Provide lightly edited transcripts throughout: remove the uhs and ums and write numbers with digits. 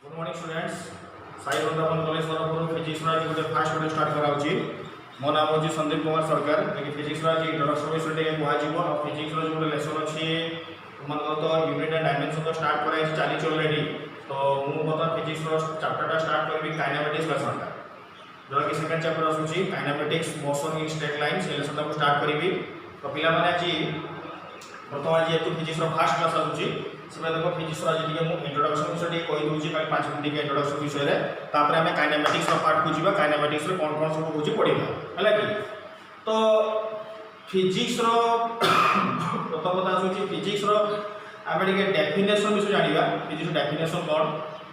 Good morning students. Sai Vrindavan college तरफ physics गोटे fast video start कराऊँगी। मो नाम हूँ संदीप कुमार सरकार। फिजिक्स इंट्रोडक्शन विषय कह फिजिक्स जो गोटे लेसन अच्छी तुम तो यूनिट एंड डायमेंशन तो स्टार्ट कराई चली ऑलरेडी। तो मुझे बर्तमान फिजिक्स चैप्टर स्टार्ट करी काइनेमेटिक्स लेसन जोटा कि सेकेंड चैप्टर आसूँ kinematics motion in straight line से लेसन को स्टार्ट करी। तो पिला आज बर्तमान जेहतु फिजिक्स फास्ट क्लास आसूँ से देखो फिजिक्स आज इंट्रोडक्शन विषय कहीदे कल 5 मिनट इंट्रोडक्शन विषय में आम काइनेमेटिक्स पार्ट को जी काइनेमेटिक्स कौन कौन सब हूँ पढ़ा है कि तो फिजिक्स प्रथम कथा आसूँ फिजिक्स आम डेफिनेशन विषय जाना फिजिक्स डेफिनेशन कौन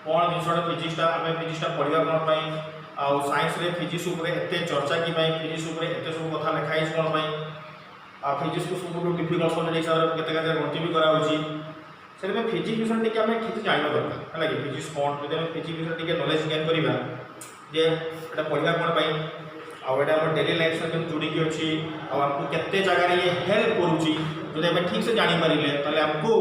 कौन जिन फिजिक्स आम फिजिक्स पढ़ा कौन आउ साइंस रे फिजिक्स एत चर्चा कि फिजिक्स एत सब कथा लिखाई कौन फिजिक्स को सब डिफिकल्ट सब्जेक्ट हिसाब से केते गणति भी कराऊँगी से फिजिक्स विषय टी आम ठीक जानवा दरकार है कि फिजिक्स कौन जब फिजिक्स विषय टी नॉलेज गेन करवा जे एटा पढ़ा कौन आम डेली लाइफ से जोड़ी अच्छी आमको केते जगह ये हेल्प करुँची जो आम ठीक से जानीपारे तो आमको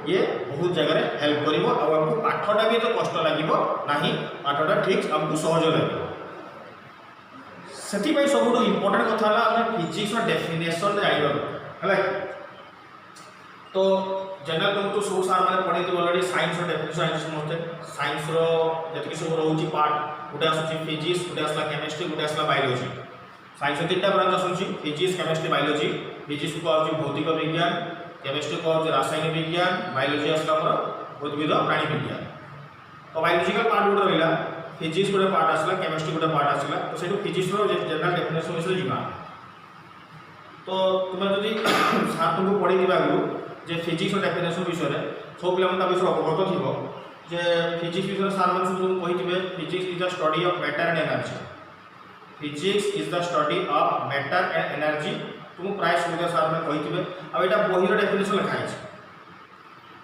ये बहुत जगह हेल्प कर आमको पाठटा भी तो कष्ट लगे ना पाठटा ठीक आमको सहज लगे से सब इम्पोर्टेंट कथा आम फिजिक्स डेफिनेशन जानवा है। तो जनरल तुमको सब सार मैंने पढ़े ऑलरेडी साइंस डेफिनेशन समझते साइंस जी सब रोचे पार्ट गोटे आसूँ फिजिक्स गोटे आसला केमिस्ट्री गोटे आसला बायोलोजी साइंस 3टा ब्रांच आसूँ फिजिक्स केमिस्ट्री बायोलोजी फिजिक्स को आसूँ भौतिक विज्ञान केमिस्ट्री को आसूँ रासायनिक विज्ञान बायोलोजी आसला उद्भिद प्राणी विज्ञान। तो बायोलोजिकल पार्ट गोटे रहा फिजिक्स गोटे पार्ट आसला केमिस्ट्री गोटे पार्ट आसला तो से फिजिक्स जनरल डेफिनेशन विषय जीवा। तो तुम्हें जब सार तुमको पढ़ी आगु जे फिजिक्स डेफिनेशन विषय में सब पिला विषय अवगत थी जे फिजिक्स विषय सार मैंने सब कही physics is the study of matter and energy physics is the study of matter and energy तुम प्राय सुविधा सार मैंने कही आईटा बही डेफिनेशन लिखाई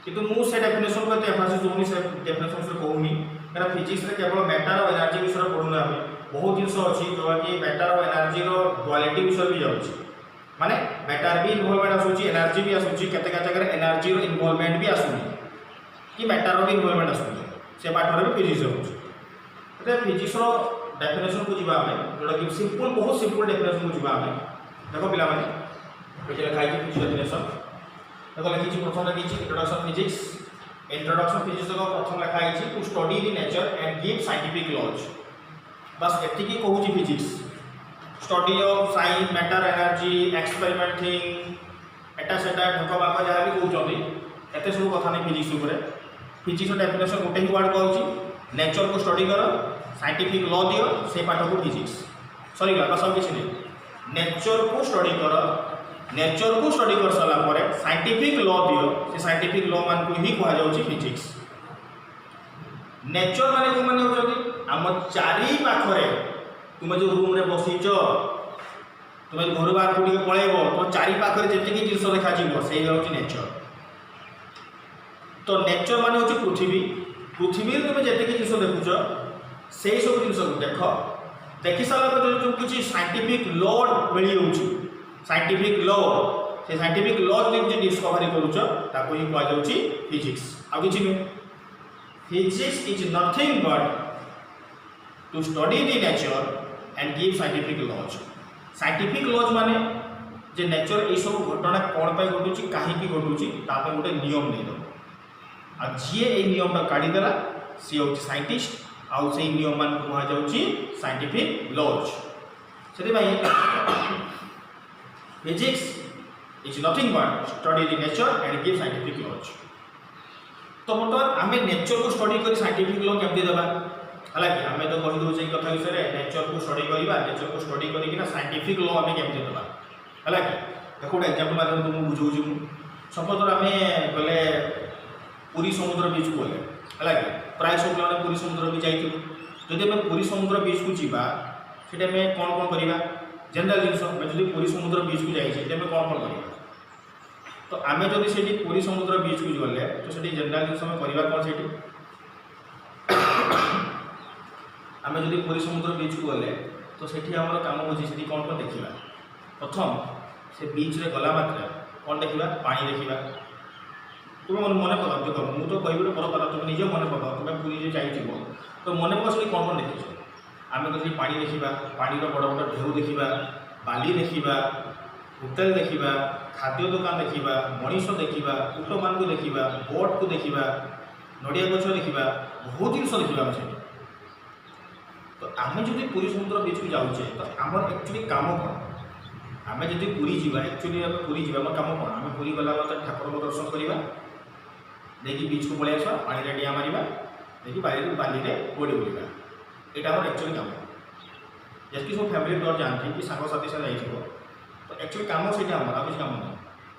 किंतु मुझे डेफिनेशन को एम्फासिस दूनी से डेफिनेशन विषय कहूनी क्या फिजिक्स केवल मैटर और एनर्जी विषय पढ़ुना बहुत जिन अच्छी जोटा कि मैटर और एनर्जी डुआलिटी विषय भी जाऊँगी माने मैटर भी इनवॉल्वमेंट आसूँ एनर्जी भी आसूँ केते जगह एनर्जी इनवॉल्वमेंट भी आसूनी कि मैटर भी इनवॉल्वमेंट आसूँ से पाठर भी फिजिक्स होते फिजिक्स डेफिनेशन को जीवा जोटा कि सिंपल बहुत सिंपल डेफिनेशन को जीवा देखो पिला माने लिखाई फिजिक्स डेफिनेशन देखो लिखी प्रथम लिखी इंट्रोडक्शन फिजिक्स प्रथम लिखाई to study the nature and give scientific laws बस एतिकी कहूँ physics study of science matter energy experimenting एटा सेटा ढक बाक जहाँ भी कहते एत सब कथा नहीं फिजिक्स डेफिनेशन गोटे ही वर्ड कहूँ नेचर को स्टडी कर साइंटिफिक लॉ दियो से पाठ को फिजिक्स सरीगला बस सब किसी नहीं नेचर को स्टडी कर सारापर साइंटिफिक लॉ दियो से साइंटिफिक लॉ मान को ही कहुच्छी फिजिक्स नेचर माने जो मैंने होती आम चारि पाखरे तुम जो रूम रे बसीच तुम घर बाहर को पलैब तो चारि पाखरे जी जिस देखा से हूँ नेचर। तो नेचर मान हूँ पृथ्वी पृथ्वी तुम जी जिस देखुच से सब जिन देख देखी सारा जो किसी साइंटिफिक लॉ मिल साइंटिफिक लॉ से साइंटिफिक लॉ जो डिस्कवरी करूँ ही कहुच्छी फिजिक्स आ कि नुह physics is nothing but to study the nature and give scientific laws scientific laws माने जे नेचर ये सब घटना कौन पर घटुची कहीं घटुची गोटे नियम नहीं दो आ जी ये नियमटा काढ़ीदेला सी हूँ साइंटिस्ट आउ से नियम मान कहुच्छी साइंटिफिक लॉज से physics is nothing but study the nature and give scientific laws. तो बर्तमान आम नेचर को स्टडी कर साइंटिफिक लॉ केमती देवा है कि आम तो कहीदे कथा विषय नेचर को स्टडी करवा नेचर को स्टडी करना साइंटिफिक लॉ आम केमती देवा है कि देखो गोटे एक्जाम्पल माध्यम तुमको बुझाऊँ सपोज आम गले पुरी समुद्र बीच को गले है कि प्राय सब पे पुरी समुद्र बीच जाइए जदि आम पुरी समुद्र बीच को जीवा से कौन कौन करवा जनरल जिन जब पुरी समुद्र बीच को जाइए कौन कौन करवा तो आम जब से पुरी समुद्र बीच को गले तो से जनरल जिन करवा कौन से आम जब पुरी समुद्र बीच को गले तो सेठी आम कम हो कौन कौन देखा प्रथम से बीच रे गला मात्रा कौन देखा पानी देखा तुम मन पका देख मुझे तो कह बड़ कथा तुम निजे मन पका तुम पुरी जाइए तो मन पका से कौन कौन देखी आम कहीं पा देखा पानी बड़ बड़ ढेउ देखा बाली देखा होटेल देखा खाद्य दुकान देखा मनीष देखा ऊट मान को देखा बोट को देखा नड़िया गछ देखा बहुत जिन देखा से तो आम जो पुरी समुद्र बीच को जाऊे तो आम एक्चुअली कम कौन आम जो पुरी जावा एक्चुअली पुरी जावा कम कौन आम पुरी गला ठाकुर को दर्शन करवा देखिए बीच को पलि आसा पानी डिया मारिबा देखिए बाली गोड़ी बुलवा यहाँ आम एक्चुअली कम जैसे सब फैमिली टूर जाती कि सांगसाथी से जाइए तो एक्चुअली कम से आम आ किसी कम ना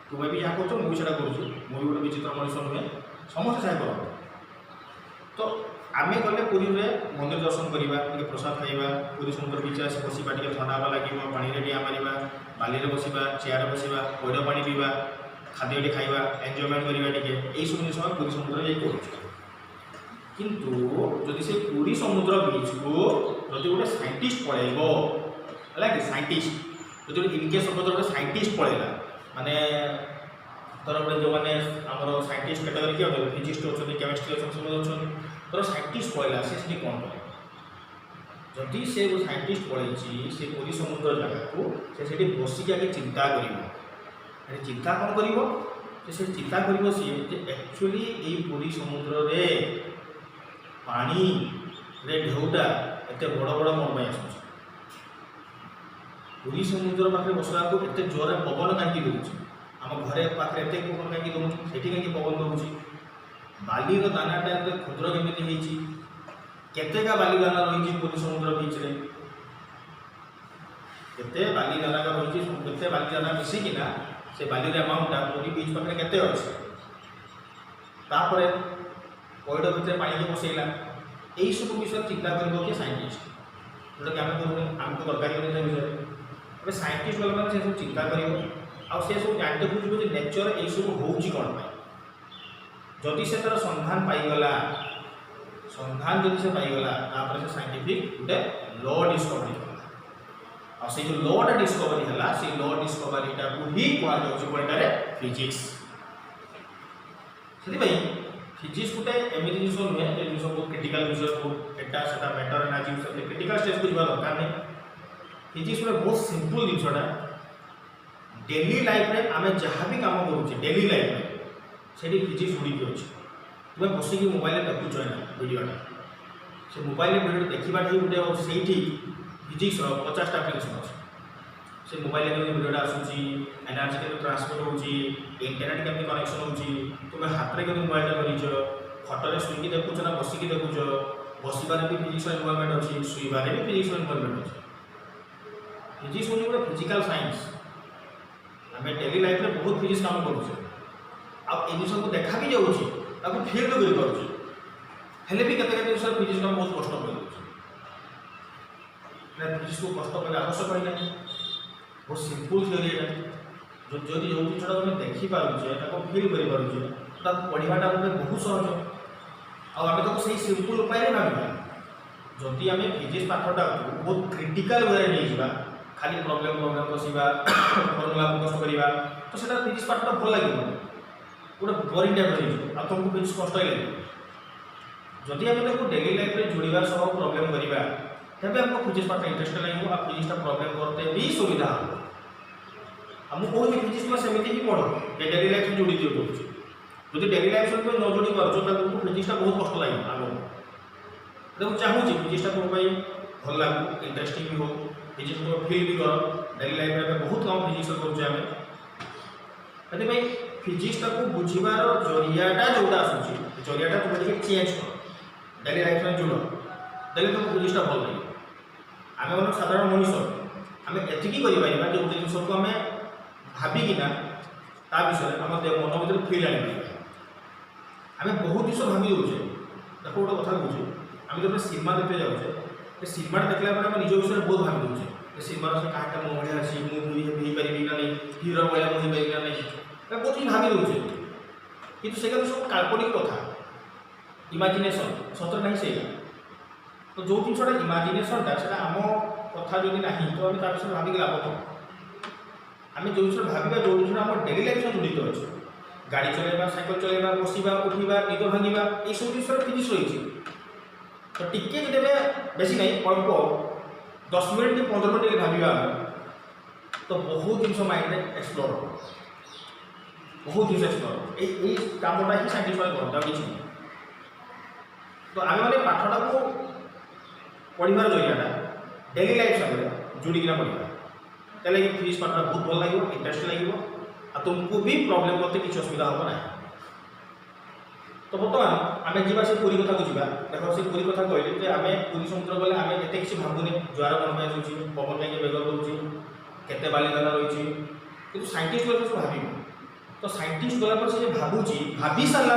तुम्हें भी जहाँ कर मुझे करुँ मुझे गोटे विचित्र मनुष्य नुहे समस्त से कर तो आम गले पुरी में मंदिर दर्शन करवा प्रसाद खाइबा पुरी समुद्र बीच आस बसवा टे थंडा हवा लगे पानी डिया मारिबा बाली बसवा चेयर बसवा पैड पानी पीवा खाद्य खाइबा एंजयमेंट करवा टे यही सब जिन पुरी समुद्र जा किंतु जदि से पुरी समुद्र बीच को जदि गोटे साइंटिस्ट पलैब है कि साइंटिस्ट जदि इनकेस गोटे साइंटिस्ट पलैला माने धर गोटे जो मैंने आम साइंटिस्ट कैटेगरी किए अच्छे फिजिस्ट अच्छे केमिस्ट्री अच्छे धर साइंटिस्ट पलैला से कौन करे जदि से साइंटिस्ट पलैची से पुरी समुद्र जगह को से बसिक आगे चिंता कर चिंता कौन कर चिंता कर सी एक्चुअली ये पुरी समुद्र रे पानी रे ढेउटा एत बड़ बड़ मन में आस पुरी समुद्र पाखे बसला को एत जोर पवन कहीं दूसरी आम घरे पाखे एत पवन कहीं दूँ से कहीं पवन दूसरी बालीर दानाटा एत क्षुद्र केमी केतेका बाली दाना रही पुरी समुद्र बीच रे केते बाली दाना रही केते बाली दाना मिसिकिना से बाली अमाउंटा पुरी बीच पाखे केते अच्छे तापर पैड भितर पानी को बसैला यही सब विषय चिंता कर किए साइंटिस्ट जोटा कि आम करूँ आमको दरकार नहीं विषय साइंटिस्ट वाला से सब चिंता कर सब जानते बुझे नेचर यही सब होगी कौन जदि से तार संधान पाईगला संधान जदि से पाईगला से साइंटिफिक गोटे लॉ डिस्कवरी कला से जो लॉटा डिस्कवरी है से लॉ डिस्कवरीटा को ही कहुए फिजिक्स से फिजिक्स गोटे एमती जिन नुहे जो जिन बहुत क्रिटिकल विषय बहुत एटा से मैटर एनार्जी विषय क्रिटिकल स्टेज को जावा दरकार नहीं फिजिक्स गोटे बहुत सिंपल जिनसा डेली लाइफ में आम जहाँ भी कम करुचे डेली लाइफ में से फिजिक्स जुड़ी अच्छे तुम्हें बसिक मोबाइल देखुच ना भिडटा से मोबाइल भिडियो देखा गोटे से फिजिक्स 50टा आप्लिकेसन अच्छे से मोबाइल के भिडियोटा आसूसी एनर्जी के ट्रांसफर होची इंटरनेट के कनेक्शन होची तुम्हें हाथ में के मोबाइल धरीच खटरे शुई देखुच ना बसिक देखुच बसबार भी फिजिक्स इनवॉल्वमेंट अच्छी शुईबार भी फिजिक्स इनवॉल्वमेंट अच्छे फिजिक्स हूँ गोटे फिजिकल साइंस आम डेली लाइफ में बहुत फिजिक्स काम करुचे आउ जिन को देखा भी जाऊँगी फिल्ड करें हेल्ले भी केते जिन फिजिक्स काम बहुत कष्ट कर फिजिक्स को कष्ट करने आवश्यक ही नहीं बहुत सिंपल थ्योरी जो जो जिनटा तुम देखिपारे फिल कर पढ़ाटा बहुत सहज आम तो सही सिंपल उपाय भाविबा जदि आम फिजिक्स पाठटा बहुत क्रिटिकल वे नहीं खाली प्रॉब्लम बसवा फर्मुला मुखस्त करवा तो सीटा फिजिक्स पाठटा भल लगे गोटे बोरिंग टाइप आ तुमको फिजिक्स कष्ट लगे जदि आम डेली लाइफ में जोड़ा सब प्रॉब्लम करवा तेज आमको फिजिक्स पाठ इंटरेस्ट लगे आ फिजिक्स प्रॉब्लम करते भी सुविधा हम आमको कौन फिजिक्स में सेमती ही पढ़ डेली लाइफ में जोड़ी दिए करुचे जब डेली लाइफ में न जोड़ी पार्छ तुमको फिजिक्स बहुत कष्ट लगे आगे देखो चाहूँगी फिजिक्स तुम भल लगू इंटरेस्टिंग भी हो फिजिक्स तुम फिल भी कर डेली लाइफ में बहुत कम फिजिक्स करुचे आम फिजिक्स को बुझार जरियाटा जोटा आसूँ जरियाटा तुम चेंज कर डेली लाइफ में जोड़ देखे तुम फिजिक्सटा भल लगे आम मैंने साधारण मनीष आम एतिकी कर जो गोटे जिन को आम भाविकिना ता विषय आम मन भर फिल आने आम बहुत जिन भावी दूचे देखो गोटे कथा कहे आम जो सिनेमा देखते जाऊे सिनेमा देखला आम निज विषय बहुत भावी दूचे सिनेमार से क्या मो भाया अच्छी मुझे पारि ना नहीं हिरो भाया मुझे पारि ना नहीं बहुत किसी भावी दूचे कि सब काल्पनिक कथा इमाजिनेसन सतर ना से तो जो जिनसा इमाजिनेसनटा से आम कथा जदि ना तो आम विषय भाविक लाभ कौन आम जो जिन भाव जो जिन आम डेली लाइफ में जड़ित अच्छे गाड़ी चलेबा साइकेल चलेबा बसवा उठा निद भांगा ये सब जिन फिजिक्स रही तो टिके जब बेसी नहीं अल्प 10 मिनट कि 15 मिनट भाविया तो बहुत जिन माइंड में एक्सप्लोर हो बहुत जिन एक्सप्लोर ये कमटा ही साइंटिस्ट मैंने करते किसी तो आम मैंने पाठटा को पढ़ार जरियाटा डेली लाइफ सागर जोड़िकिना पढ़ा तेल फिजिक्स पाठटा बहुत भल लगे इंटरेस्ट लगे आ तुमको भी प्रॉब्लम करते किसी असुविधा हम ना तो बर्तमान आम जा से पुरी कथा को जा देख से पुरी कथा कहली कि आम पुरी समुद्र गले आम एत किसी भावुनी ज्वार कौन पाई दूसरी पवन कहीं बेग दूसरी केते बालिदाना रही कि साइंटिस्ट गला सब भाव तो साइंटिस्ट गला पर से भावुची भाभी सारा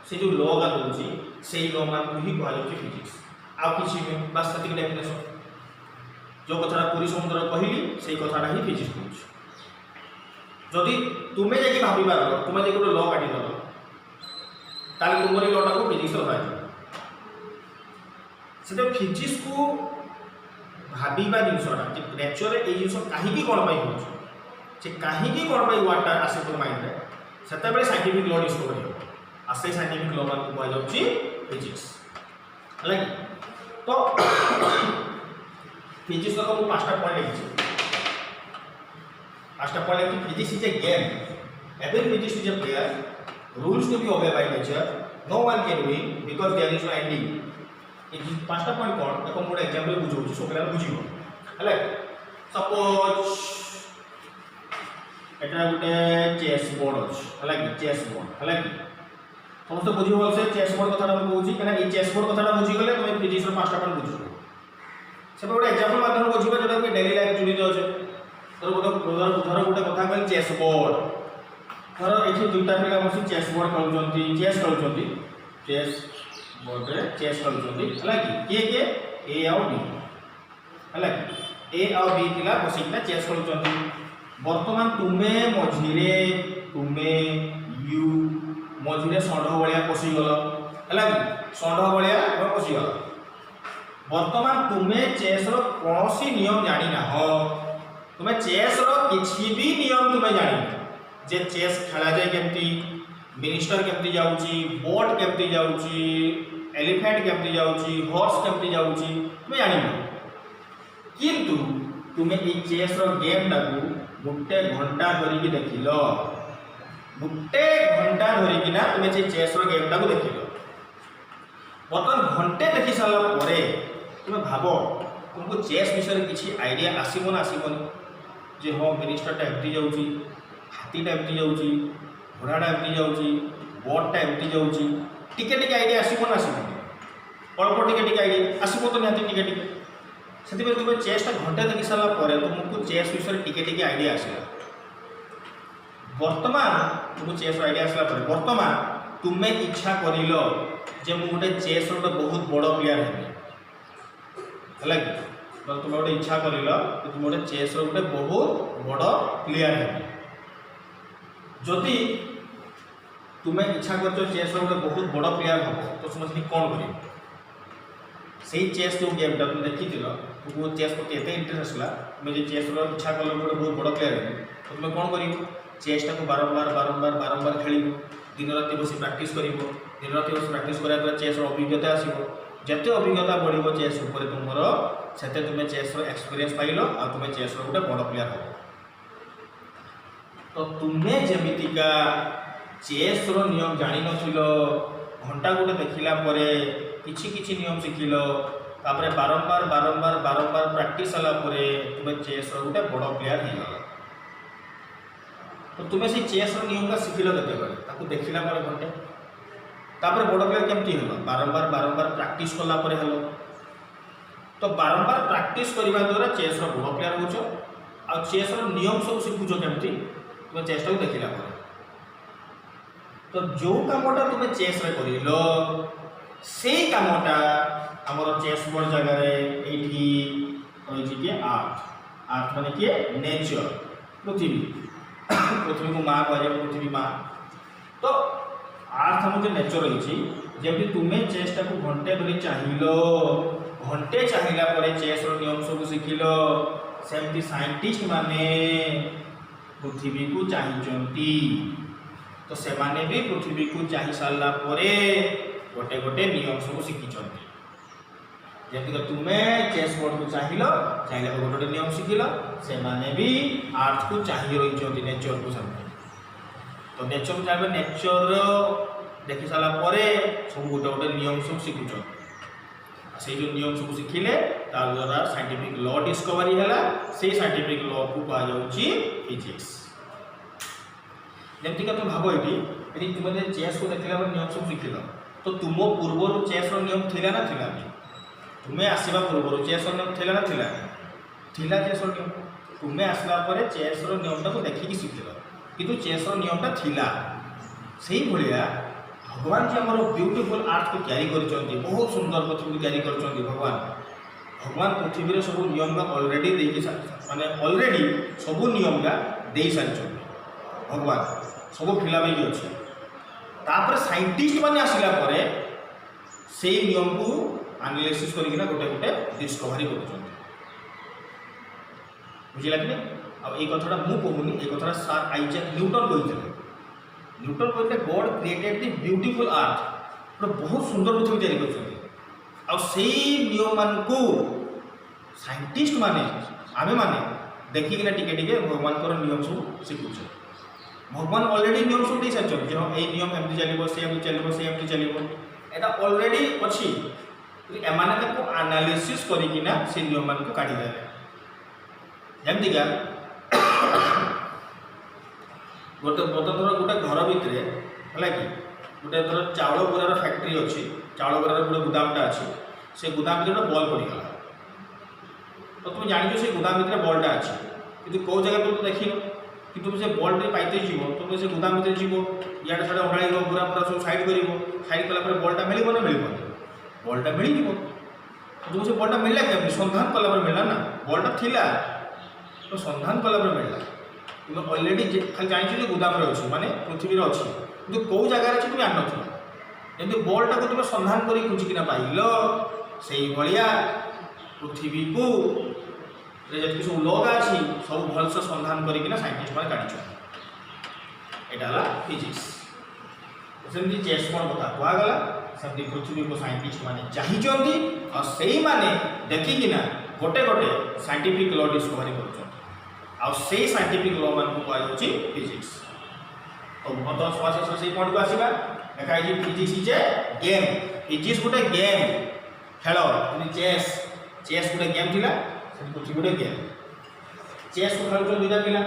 से जो ल गा दूसरी से ल मान ही कहुच्छे फिजिक्स आउ कि बास्तविक डेफिनेशन जो कथा पुरी समुद्र कहली से कथाटा ही फिजिक्स कहूँ जदि तुम्हें जाकि भाव तुम्हें जाकि गोटे ल काटिद ताल तुमर लटा को फिजिक्स लगा से फिजिक्स को भाविबा जिनसा नेचर ये जिन कहीं कौन पाई हो कहीं कौन पाई वार्डटा आसे तुम माइंड में से साइंटिफिक ल डिस्कवर हो आ से साइंटिफिक ल मान कहुच्छे फिजिक्स है तो फिजिक्स को मुझे 5टा पॉइंट लिखी 5टा पॉइंट लिखी physics is a game every physics is a player rules to be obeyed by nature no one can win because there is no ending ये 5टा पॉइंट कौन देखो मोटे एग्जांपल बुझो सब पिला बुझिबो हले सपोज एटा गुटे चेस बोर्ड अछि हले चेस बोर्ड हले समस्त बुझिबो बोलसे चेस बोर्ड कथाटा हम कहूची कना ई चेस बोर्ड कथाटा बुझि गले तुम फिजिक्स रो 5टा पॉइंट बुझो से गोटे एग्जांपल माध्यम बुझिबो जोटा कि डेली लाइफ जुड़ी जाउछे तो गोटे कथा कहल चेस बोर्ड धर ये 2टा पिला बस चेस बोर्ड खेलुंट चेस बोर्ड रे चेस खेलुंट है कि किए ए आउ बी है ए आउ बी पिला बसिकना चेस खेलुंट बर्तमान तुम्हें मझिरे यू मझिरे षंढ भाया पशिगल है कि षंढ भाया पशिगल बर्तमान तुम्हें चेस कौन नियम जानी ना तुम्हें चेस किसी भी नियम तुम्हें जानी जे चेस खेला जाए केमती मिनिस्टर केमती जाउची बोट केमती जाउची एलिफेंट केमती जाउची हॉर्स केमती जाउची तुम्हें जानी किंतु तुम्हें ये चेस रो गेम टाकू गोटे घंटा धरिकी देखिल गोटे घंटा धरिकी ना तुम्हें से चेस रो गेम टाकू देखिल बर्तमान घंटे देखि सारा परे तुम्हें भाव तुमको चेस विषय किसी आइडिया आसब ना आसबनी जे हाँ मिनिस्टरटा एमती जाउची हाथीटा एमती जाउची घोड़ाटा एमती जाउची बोटटा एमती जाउची टिके टिके आइडिया आसब ना आसब अल्प टिके आइडिया आसब तो निहाती टिके टिके से तुम्हें चेसटा घंटे देखि सारा पर तुमको चेस विषय टिके टिके आइडिया आसला बर्तमान तुमको चेस आइडिया आसला पर बर्तमान तुम्हें इच्छा करिल जे मु गोटे चेस रो बहुत बड़ प्लेयर है कि तुम गोटे इच्छा करिल कि तुम गोटे चेस रो गोटे बहुत बड़ प्लेयर है जदि तुम्हें इच्छा कर चेस गोटे बहुत बड़ प्लेयर हम तो समझ कौन कर से चेस जो गेमटा तुम देखी तुमको चेस प्रति एत इंटरेस्ट आसला तुम्हें चेस इच्छा कल गोटे बहुत बड़ प्लेयर है तो तुम्हें कौन कर चेसटा को बारंबार बारंबार बारंबार खेल दिन राति बस प्राक्ट कर दिन राति बस प्राक्ट करा द्वारा चेस अभिज्ञता आसो जिते अभिज्ञता बढ़ो चेस तुम से तुम्हें चेस एक्सपीरियंस पाइल आ तुम्हें चेस गोटे बड़ प्लेयर हम तो तुम्हें जमीतिका चेस रो नियम जानी नथिल घंटा गोटे देखला किछि किछि नियम शिखिल तापरे बारंबार बारंबार बारंबार प्रैक्टिस होला परे तुम्हें चेस रो गोटे बड़ प्लेयर हो तो तुम्हें से चेस रो नियम का शिखिल केते बेले ताको देखिला परे घंटे तापरे बड़ प्लेयर केमती हलो बारंबार बारंबार प्रैक्टिस कला परे हलो तो बारंबार प्रैक्टिस करबा द्वारा चेस रो बड़ प्लेयर होचो आ चेस रो नियम सब शिखुचो केमती तुम्हें चेस को देखिला परे तो जो कामटा तुम्हें चेस रे करिलो से कामटा हमर चेस बोर्ड जगह रे एठी रही कि आर्थ माने कि नेचर पृथ्वी पृथ्वी को माँ कह पृथ्वी माँ तो आर्थ हम जो नेचर रही जमी तुम्हें चेसटा को घंटे धरी चाहिल घंटे चाहिला परे चेस रो नियम सब शिखिल सेमती साइंटिस्ट माने पृथ्वी को चाहिए तो से माने भी पृथ्वी को चाही सारला परे गोटे गोटे नियम सब शिखिंट जमीक तुम्हें चेस बोर्ड को चाहिए गोटे गोटे नियम शिखिल से माने भी आर्थ को चाहिए रही नेचर को सब तो नेचर को चाहिए नेचर देखी सारा सब गोटे गोटे नियम सब शिखुन से जो नियम सब शिखिले तार द्वारा साइंटिफिक लॉ डिस्कवरी है से साइंटिफिक लॉ को कहुच्छी फिजिक्स जमीक तुम भाव ये यदि तुम्हें चेस को देखला नियम सब शिखिल तो तुम पूर्व चेस नियम थिला ना थिला तुम्हें आसवा पूर्व चेस नियम थिला ना थिला थिला चेस नियम तुम्हें आसला चेस नियमटा को देखिकी शिखिल किंतु चेस नियमटा थिला से भाया भगवान जी आम ब्यूटीफुल आर्ट को तैयारी कर बहुत सुंदर पृथ्वी को तैयारी कर भगवान भगवान पृथ्वी सब नियम अलरेडी माने अलरेडी सब नियम दे सारी भगवान सब फिलामेज अच्छे तापर साइंटिस्ट मैंने आसला से नियम को एनालिसिस करके गोटे गोटे डिस्कवरी कर बुझला कि अब ये कथाटा मुझे कहूनी ये कथा सर आइजैक न्यूटन कहते न्यूटन कहते गॉड क्रिएटेड दी ब्यूटीफुल आर्ट बहुत सुंदर पृथ्वी तैयारी कर नियम मान को साइंटिस्ट माने आमे माने देखिकिना टिके टिके भगवान नियम सब शिखुचे भगवान अलरेडी नियम सब दे सारी जो ये नियम एमती चलो से एमती चलो से एमती चलो यहाँ अलरेडी अच्छी एमाने एनालिसिस करिकिना से नियम मान को काढ़ी जमीका गोटे धर गोटे घर भितर है कि गोटे धर चाउल गुरार फैक्ट्री अच्छी चाउल गुरार गोटे गुदामटा अच्छी से गुदाम भर गोटे बल्ब पड़गला तो तुम जान से गुदाम भर बल्बटा अच्छी कि कौ जगह तुम देख कि तुम से बल्ब पाइते जीव तुम से गुदाम भर जीव इे साढ़े अड़ाई गुरा पूरा सब साइड कर साइड कलापर बल्बटा मिल ना मिल बल्बटा मिल तुम से बल्बटा मिलला क्या सन्धान कलापर मिलला ना बल्बटा थिला तो सन्धान कलापर मिलला तुम अलरेडी खाली जानी गुदाम अच्छी माने पृथ्वी अच्छी कि कौ जगार अच्छी तुम जान नमि बल्बटा को तुम सन्धान कर खोजिकिना पाइल से भाया पृथ्वी को जी सब लगा अच्छी सब भलसे सन्धान करना साइंटिस्ट मैंने काढ़ी यहाँ फिजिक्स सेमती चेस कौन कथा कहगला सेमती पृथ्वी को साइंटिस्ट मैंने चाहिए और से मैंने देखिकिना गोटे गोटे साइंटिफिक लॉ डिस्कवरी कर से साइंटिफिक लॉ मान को कहुच्छी फिजिक्स तो बहुत से पॉइंट को आसवा देखा physics is a game physics गोटे गेम खेल चेस चेस गोटे गेम थी पृथ्वी गोटे गेम चेस को खेल दुईटा पिला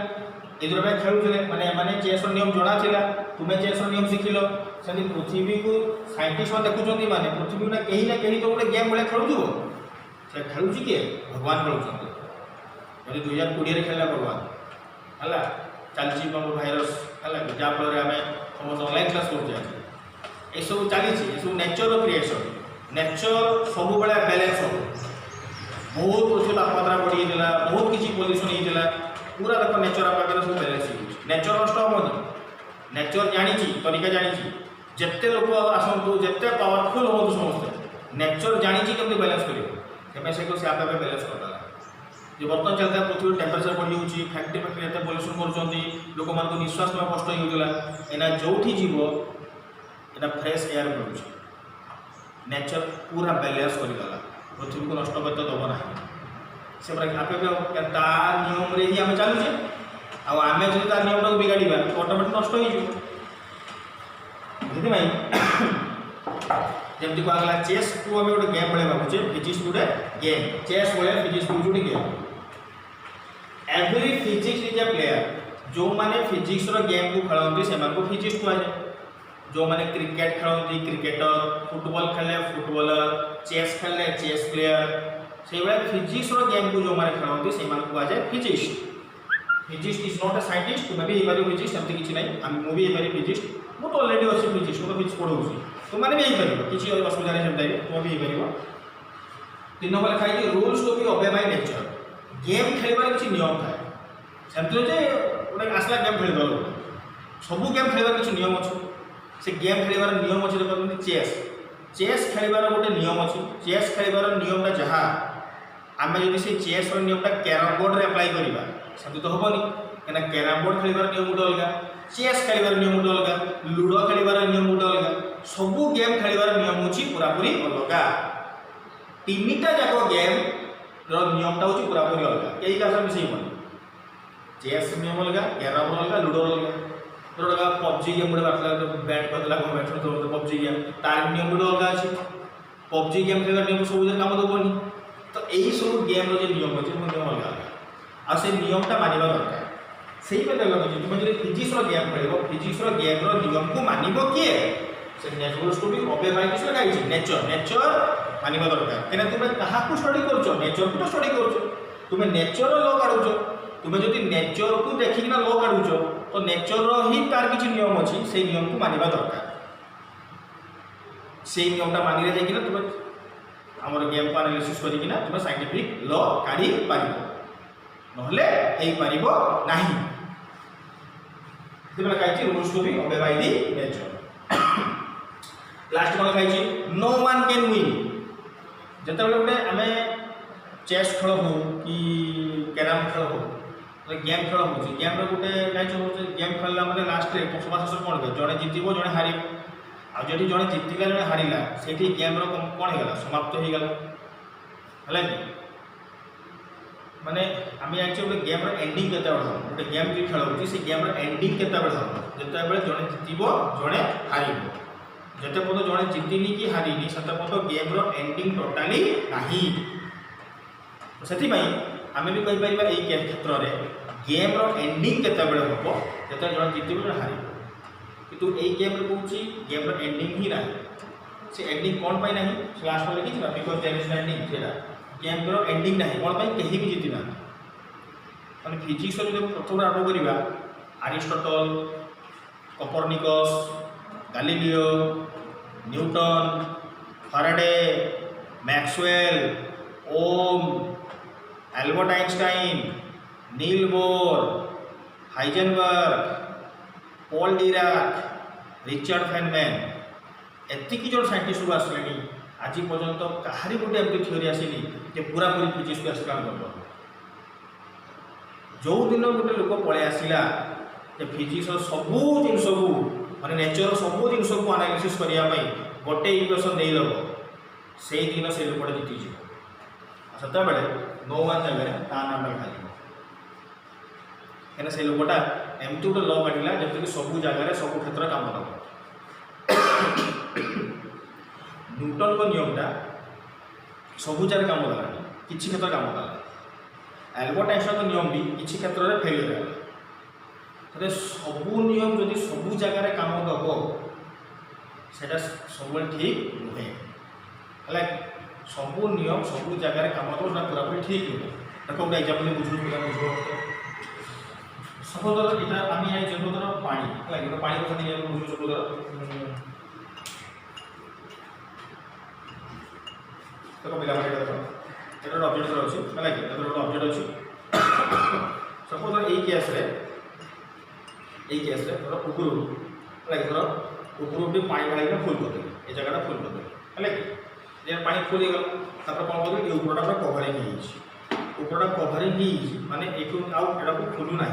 ये खेलुले माने माने चेस नियम जना था तुम्हें चेस नियम शिखिल से पृथ्वी को साइंटिस्ट मैंने देखुं माने पृथ्वी ना कहीं तो गोटे गेम भाई खेलु से खेलुची किए भगवान खेलुं यदि 2020 खेलला भगवान है चलती भाइरस है जहाँफल आम समस्त ऑनलाइन क्लास कर सब चली सब नेचर क्रिएशन नेचर सब बड़ा बैलेंस हो बहुत पृथ्वी तापमात्रा बढ़ी बहुत किसी पल्यूशन होता पूरा देख नेचर पाखे सब बैलेंस नेचर नष्ट हेनी नेचर जानी तरीका जानी जिते लोक आसतु जिते पावरफुल हूँ समस्ते नेचर जानी केमती बैलेंस कर से आप बैलेंस करदेला जो बर्तमान चलता पृथ्वी टेम्परेचर बढ़ी जाऊँगी फैक्ट्री फैक्ट्री एत पल्यूशन कर लोक मान निश्वास ना कष्ट होगा एना जो जीव एना फ्रेश एयर मिलूँ नेचर पूरा बैलेंस करगला पृथ्वी को नष्ट करते दब ना से आपे तार नियम ही आम चलुचे आम जो तार नियम टाक बिगाड़ा तो ऑटोमेटिक नष्ट होमती कहला चेस को आम गोटे गेम भाई भावुचे फिजिक्स गोटे गेम चेस भाया फिजिक्स को गोटे game every physics is a player जो मैंने फिजिक्स गेम को खेलती से फिजिक्स कहुए जो मैंने क्रिकेट खेलती क्रिकेटर फुटबॉल खेले फुटबॉलर चेस खेले चेस प्लेयर से भाई फिजिक्स गेम को जो मैंने खेलती से कहुए physics physics is not a scientist तुम्हें भी हो फिजिक्स एमती किसी ना मुझे भी फिजिक्स मुझे तो अलरेडी अच्छी फिजिक्स मुझे फिजिक्स पढ़ाऊँ तुमने भी हो किसी असुविधा नहीं सेमती तुम्हें भी हो 3 नंबर लिखाई rules to be obey by nature game खेलबार किसी नियम थाए सेमती गोटे आसला गेम खेल सब गेम खेलबार किसी नियम अच्छे से गेम खेलबार नियम अच्छे देखते चेस चेस खेलबार गोटे नियम अच्छी चेस खेलबार नियमटा जहाँ आम जब से चेस नियमटा कैरम बोर्ड में अप्लाई करवा सेमती तो हेनी कहीं कैरम बोर्ड खेलिबार नियम गोटे अलग, चेस खेलिबार नियम गोटे अलग, लूडो खेलिबार नियम गोटे अलग, सबू गेम खेलिबार नियम होची पूरापूरी अलग। तीनटा जाक गेम रो नियमटा होची पूरापूरी अलग, कई का मिसेइबन। चेस नियम अलग, कैरम अलग, लूडो अलग। तो पबजी गेम गोटे बात बैंड करदेला गवर्नमेंट तो पबजी गेम तार नियम गोटे अलग अच्छी। पबजी गेम खेल नियम सब काम देवनी। तो यही सब गेम जो नियम अच्छे नियम अलग अलग आ से नियमटा मानवा दरकार। से तुम जो फिजिक्स गेम खेल फिजिक्स गेम नियम को मानव किए से natural to be obey bye किस लगाई नेचर नेचर मानवा दरकार। कहीं तुम क्या स्टडी कर नेचर को तो स्टडी कर तुम नेचर ल काढ़ुच तुम जो नेचर को देखिकिना ल काढ़ुच तो नेचर ही तार किसी नियम अच्छी से नियम को मानवा दरकार। से नियमटा मानिले जाइकिना तुम आमर गेम को एनालिसिस करिकिना तुम साइंटिफिक ल काढ़ी पारिबो नहले हेई पारिबो नाही। तुम काइछि rules to be obey by the nature. Last मन खाई नो वन कैन विन। जिते गोटे आम चेस खेल हो कि कैरम खेल हो गेम खेल हो गेम गोटे गेम खेलला मतलब लास्ट में सभा शेष कौन हुए जड़े जितब जड़े हार आदि जड़े जितला जड़े हारा से गेम कौन होगा समाप्त हो गला है माने आम जानते गोटे गेम एंडिंग केत गोटे गेम जो खेल हो गेम एंडिंग केत हम जिते जड़े जितब जड़े हार जिते पर्यटन जड़े जितनी कि हारिनी से पर्यटन गेम एंडिंग टोटाली नहीं। से आम भी कहीपर यही क्षेत्र में गेम एंडिंग केतबे हम जो जड़े जितब जड़े हार कितु यही गेम कौन गेम एंडिंग ही ना से एंडिंग कौन पाई ना लास्ट में लिखी बिकज देयर इज एंडिंग से गेम एंडिंग ना कौन पाई कहीं भी जीति ना मैंने फिजिक्स जो प्रथम आरंभ करवा Aristotle Copernicus Galileo Newton Faraday Maxwell Ohm Albert Einstein Niels Bohr Heisenberg Paul Dirac Richard Feynman एतिकी जो साइंटिस्ट सब आसले आज पर्यंत कहारी गोटे एमती थ्योरी आसनी जे पूरा पूरी फिजिक्स को एक्सप्लेन कर जो दिन गोटे लोक पलि आसला फिजिक्स सबू जिन माने नेचर सबू जिन को एनालिसिस करने गोटे इक्वेशन देदेव से दिन से लोकटा जीतीज से नो वन जगह ता नाम लिखा कहीं से लोकटा एमती गोटे ल काढ़ला जमीक सबू जगार सब क्षेत्र काम दब। न्यूटन को नियमटा सबू जगह काम देगा किसी क्षेत्र काम देगा। एल्बर्ट आइंस्टाइन नियम भी किसी क्षेत्र में फेल हो सबू नियम जदि सबू जगार काम दब से सब ठीक नुहे है सबू नियम सबू जगार काम दब पूरा ठीक नुहे। देखो गोटे एग्जाम्पल बुझ सपोज इतना आम जरूर पानी है पानी बसा बुझू सपोज देखो पिला देख ये ऑब्जेक्ट अच्छी है गोटे ऑब्जेक्ट अच्छी सपोज यही केस उपरू है धर उपरू पानी ढाई फुल करदे ये जगह फुल करदे है पानी फुल हो गला कौन कर उपरटा पूरा कभरिंग उपरटा कभरिंग माने आटा को फुलू ना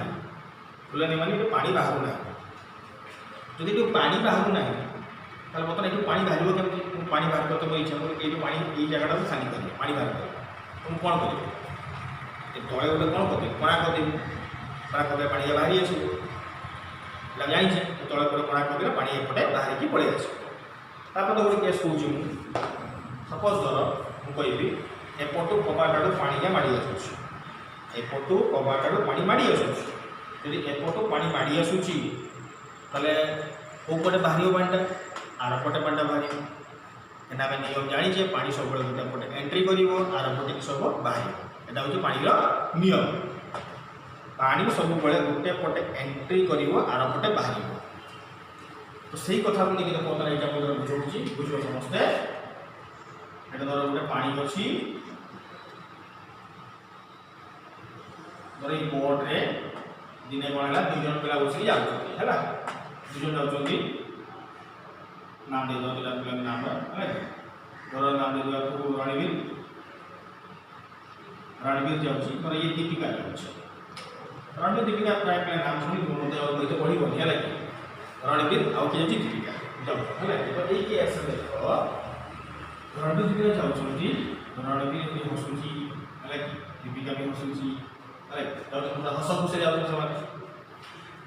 फुलानी माने पानी बाहर ना जदि ये पानी बाहर ना बर्तमान ये पानी बाहर कमी पानी बाहर करते मोर इच्छा ये पानी ये जगह खाली कर पानी बाहर कर तुम कौन कर तले गोटे कौन करदे कणा करदेवी कणा करदे पानी बाहरी आस जानी तले गोटे कणा करदे पानी एपटे बाहर की पड़े आस गोटे केस कौन सपोज धर मुझे एपटू कबाटाड़ू पानी माड़ी आसूँ एपटू कबाटाड़ू पानी माड़ी आसूँ यदि एपटू पानी माड़ी आसूँ ताले कौपटे बाहर पानीटा आरपटे पानीटा बाहर कहीं आम नियम जानी पानी सब गोटे पटे एंट्री कर आरपटे सब बाहर यहाँ हूँ पानी नियम पानी सब गोटे पटे एंट्री कर आरपटे बाहर तो सही कथा को लेकिन बर्तमान एग्जाम्पल बुझाऊँगी बुझ समस्ते धर गोटे पानी अच्छी धर बोट्रे दिने कौन है दुई जन पिला बस है दुई जन जाऊँगी नाम दे पिला पिला नाम है धर नाम दे रणवीर रणवीर जाऊँगी धर ये दीपिका जाऊँगी रणबीर दीपिका प्राय प्राय नाम शुणी मत तो पढ़ी है लगे रणबीर आउ किए दीपिका है तो ये केस देख रणबीर दीपिका चाहती रणबीर भी हसुची है दीपिका भी हसुची है हस खुशी जाऊँ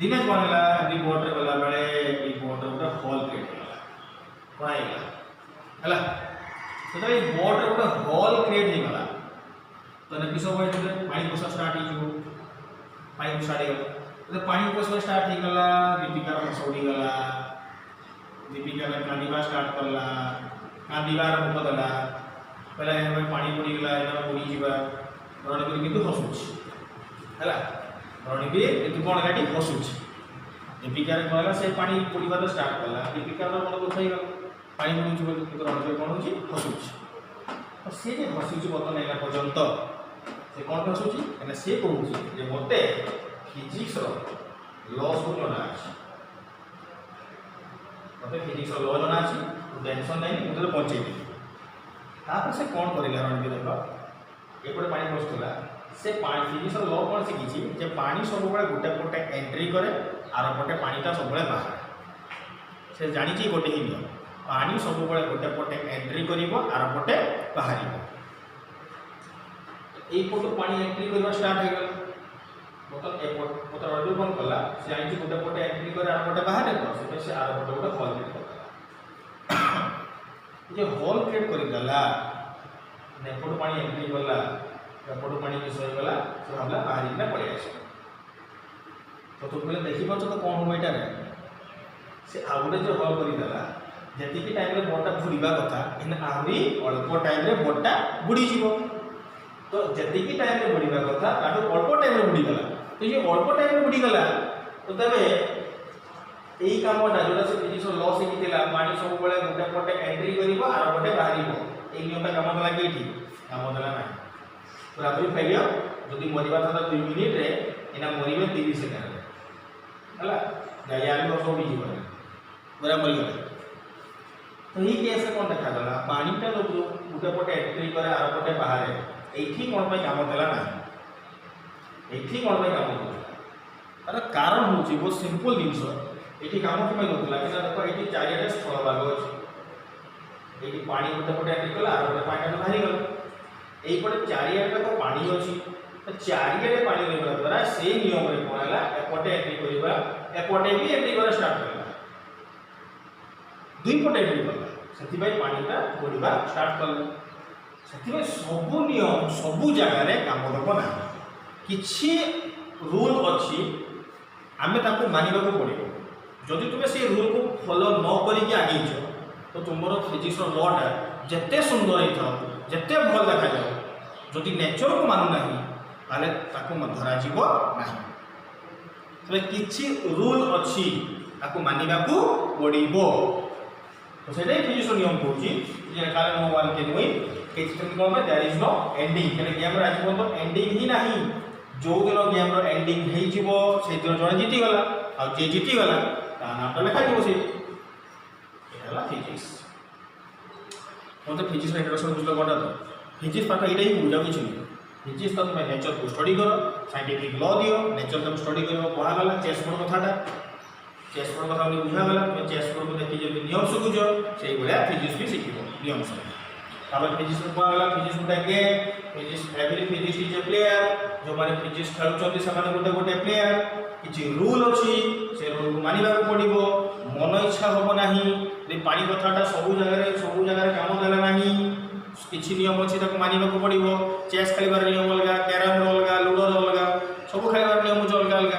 दिने कौन है बोर्ड गला बेले ये बोर्ड गोटे हल क्रिएट होगा है बोर्ड गोटे हल क्रिएट होगा तो किस पानी पोषा स्टार्ट हो पानी स्टार्ट हो पानी पोषा स्टार्ट होगा दीपिकार हस उड़ीगला दीपिका कांदा स्टार्ट कला कांदार मुख देला पहले पानी बुड़ीगला बुड़ी जा रणबीर कितु हसुच है रणबीर कितु कौन है हसुच दीपिकार कौन है से पानी बुड़ीबार स्टार्ट कला दीपिकार मन दुख हो पानी बुड़ू कि रणबीर कौन हो हसुच सी हसुच बर्तन एना पर्यंत से कौन हसुची कहीं सी कहूँ मत फिजिक्स ल सब जना मत फिजिक्स ल जना टेंशन नहीं मुझे पहुँचे तापर से कौन करा रणबीर देख एपटे पानी पशुला से फिजिक्स ल कौन शिखी जे पानी सब गोटे पटे एंट्री करे आर पटे पानीटा सब बाहर से जानी गोटे ही नियम पानी सब गोटे पटे एंट्री कर आर पटे बाहर यपटू पानी एंट्री करवा स्टार्ट हो गला मत रणबीर कौन कला से जानी गोटे पटे एंट्री कर आर पटे बाहर तो से आर पटे गोटे हल क्रिएट कर हल क्रिएट करदेला एपटू पानी एंट्री कला एपटू पानी किस होगा से भावला बाहर किना पड़े आस तो तुम पहले देखिपार तो कौन हम यहाँ से आउ गोटे जो हल करदेला जी टाइम बोटा बुड़ीबा कथा आहरी अल्प टाइम बोटा बुड़ीज तो जी टाइम बुड़ीबा कथा अल्प टाइम बुड़ीगला तो ये अल्प टाइम बुड़ीगला तो तेरे यही कमटा जो फिजिक्स ल शिखी पानी सब गोटे पटे एंट्री कर आर पटे बाहर ये नियमटा कम देला कि कम देला ना पूरापूरी फेलियर जदि मरवा था 2 मिनिट रे एना मरवे 30 सेकेंड है यार सब उड़ी पूरा मरीगले तो ये केस कौन देखा गला पानीटा जो गोटे पटे एंट्री करे आर पटे बाहर ये कौन कम देला ना ये कौन कम देला तार कारण हूँ बहुत सिंपल जिनस ये कम कम होता कि देख ये चारिटे स्थल भाग अच्छे ये पानी गोटे पटे एंट्री कला आर पटे पानी बाहरी गला यपटे चारिटे तो पानी अच्छी चारिटे पानी रहा द्वारा से नियम कौन है एपटे एंट्री करवा एपटे भी एंट्री कर स्टार्ट कर दुई पटे एंट्री कला से पानीटा बढ़ा स्टार्ट कला से सबू नियम सबू जगार काम देव ना कि रूल अच्छी आम मानवा पड़ो जदि तुम्हें से रूल को फॉलो न करके आगेच तो तुम फिजिक्स लटा जिते सुंदर हो जिते भल देखा जाओ जदि नेचर को मानुना धरा ना कि रूल अच्छी मानवा पड़ो तो से फिजिक्स नियम कहूँ नो वन कैन विन कौन there is no ending game आज पर्यटन एंडिंग ही ना जो दिन गेम एंडिंग हो दिन जड़े जीतीगला आ जी जीतीगला नामटा लिखा से फिजिक्स मतलब फिजिक्स इंट्रोडक्शन बुझल कौन तो फिजिक्स पाठ ये बुझा कि फिजिक्स तो तुम नेचर को स्टडी कर साइंटिफिक ल दियो नेचर तुम स्टडी कर कहगला चेस बोर्ड कथाटा चेस बोर्ड कथा बुझागला तुम चेस बोर्ड को देखिए जब नियम शिखुच से भाया फिजिक्स भी शिख नियम सब तापर फिजिक्स कहगला फिजिक्स गोटे game physics every physics is a player जो मैंने फिजिक्स खेलुंट से गोटे गोटे प्लेयर किसी रूल अच्छी से रूल को मानवा पड़ो मन इच्छा हम ना पानी कथाटा सब जगह कम देला ना किसी नियम अच्छी मानवा पड़ो चेस खेल नियम अलग कैरम अलग लुडो अलग सब खेल नियम अलग अलग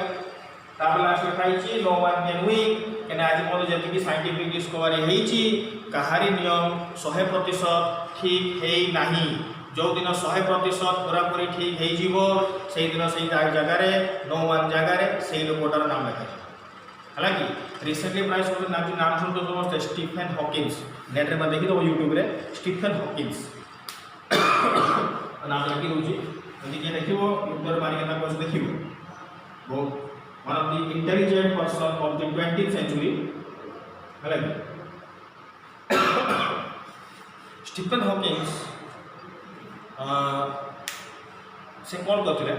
लास्ट लिखाई नो वन कैन विन क्या आज पर्यटन जी साइंटिफिक डिस्कवरी होती कहारी नियम 100% ठीक है ना जो दिन 100% पूरापूरी ठीक हो दिन से जगार नो वन जगार से लोकटार नाम लिखा है कि रिसेंटली प्राय सब नाम शुणु समस्त स्टीफेन हॉकिंस नेट में देखी दो यूट्यूब रे स्टीफेन हॉकिंस नाम लिखी दूसरी यदि किए देख यूट्यूब मारिक देख बहुत one of the intelligent person of the 20th century Stephen Hawkins से कौन करते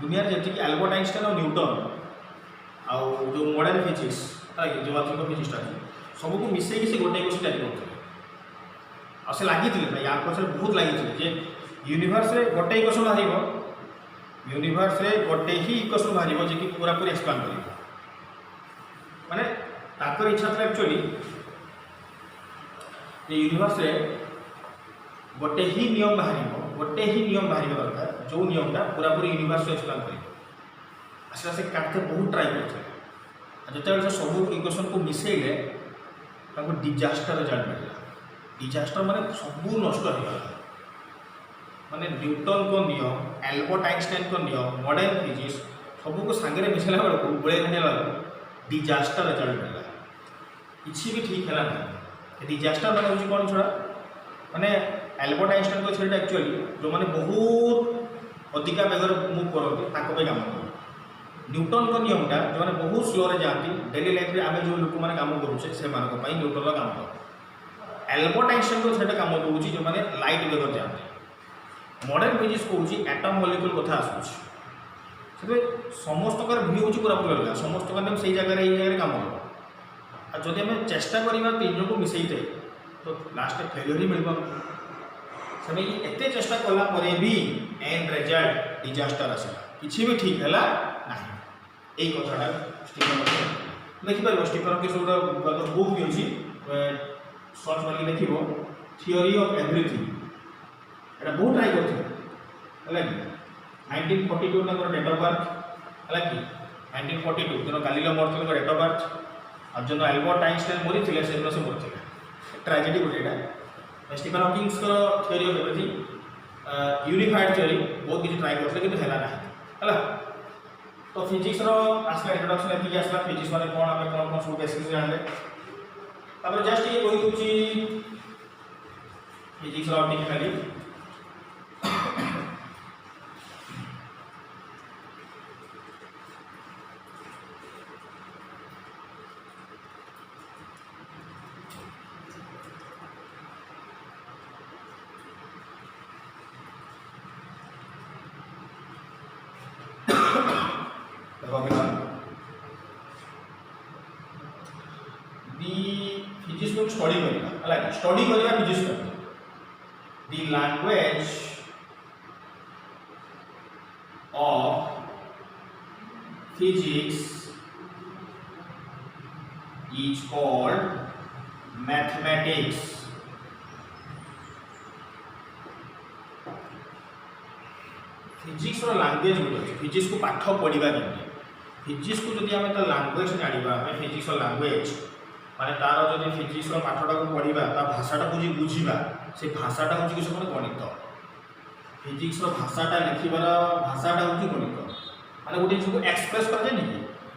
दुनिया जी आल्बर्ट आइंस्टाइन और न्यूटन आउ जो मॉडर्न फिजिक्स जो आधुनिक फिजिक्स सबको मिसेक से गोटे क्वेश्चन तैयारी करते से लगी या पचर बहुत लगी यूनिवर्स रे गोटे क्वेश्चन बाहर यूनिवर्स रे गोटे ही क्वेश्चन बाहर जी पूरा पूरी एक्सप्लेन कर माने ताकर इच्छा था एक्चुअली यूनिवर्स रे गोटे ही नियम बाहर दरकार जो नियमटा पूरा पूरी यूनिवर्स एक्सप्लेन कर से काटते बहुत ट्राए करते जो सब इक्वेशन को मिसेले डिजास्टर रिजल्ट मिलला डिजास्टर माने सबू नष्ट हो गला माने न्यूटन को नियम आल्बर्ट आइंस्टाइन को नियम मॉडर्न फिजिक्स सबको सांगे मिसेला बेलू गोले घाटा डिजास्टर रिजल्ट मिलला किसी भी ठीक है ना डिजास्टर माने हूँ कौन छोड़ा माने आल्बर्ट आइंस्टाइन को छेड़ा एक्चुअली जो माने बहुत अधिका बेगर मुव करते काम कर न्यूटन को नियमटा जो मैंने बहुत स्लो रे जाती डेली लाइफ रे आमे जो लोक मैंने काम करूचे से मानक पई न्यूटन काम कर आल्बर्ट आइंस्टाइन को सेटा काम करूची जो मैंने लाइट बेगर जाती मॉडर्न फिजिक्स कहूची एटम मॉलिक्यूल कथा आसुची से समस्त कर भी होची पूरा पूरा लगा समस्त कर हम सही जगह रे काम कर आ जदि हम चेष्टा करबा तीन जन को मिसई दे तो लास्ट फेलियर ही मिलबा से एते चेष्टा कला परे भी एंड रिजल्ट डिजास्टर आसला किछि भी ठीक हैला नहीं यही कथाटा स्टीफन देखिपार स्टीफन के सब बुक भी अच्छी सर्च मारिक देख थियोरी ऑफ एवरीथिंग एटा बहुत ट्राई करते है कि 1942 ना डेट ऑफ बर्थ है कि 1942 जो गालिलियो मरते डेट ऑफ बर्थ और जो आल्बर्ट आइंस्टाइन मरी थे से मरी ट्राजेडी गोटे Stephen Hawking's theory of everything unified theory बहुत किसी ट्राई करते कि है तो फिजिक्स आसला इंट्रोडक्शन एति आसला फिजिक्स माने कौन आम कौन कौन सब बेसिक्स जानले तापर जस्ट ये कहि दूची फिजिक्स टिके खाली फिजिक्स को स्टडी करना स्टडी करना फिजिक्स करना the language of physics is called mathematics physics language गोटे फिजिक्स को पाठ पढ़ा फिजिक्स को जब आम लैंग्वेज जाना फिजिक्स लैंग्वेज माने तार जो फिजिक्स पाठटा को पढ़ा ता भाषाटा को बुझा से भाषाटा हूँ किसी गोटे गणित फिजिक्स भाषाटा लिखार भाषाटा हूँ गणित माने गोटे जिस एक्सप्रेस कर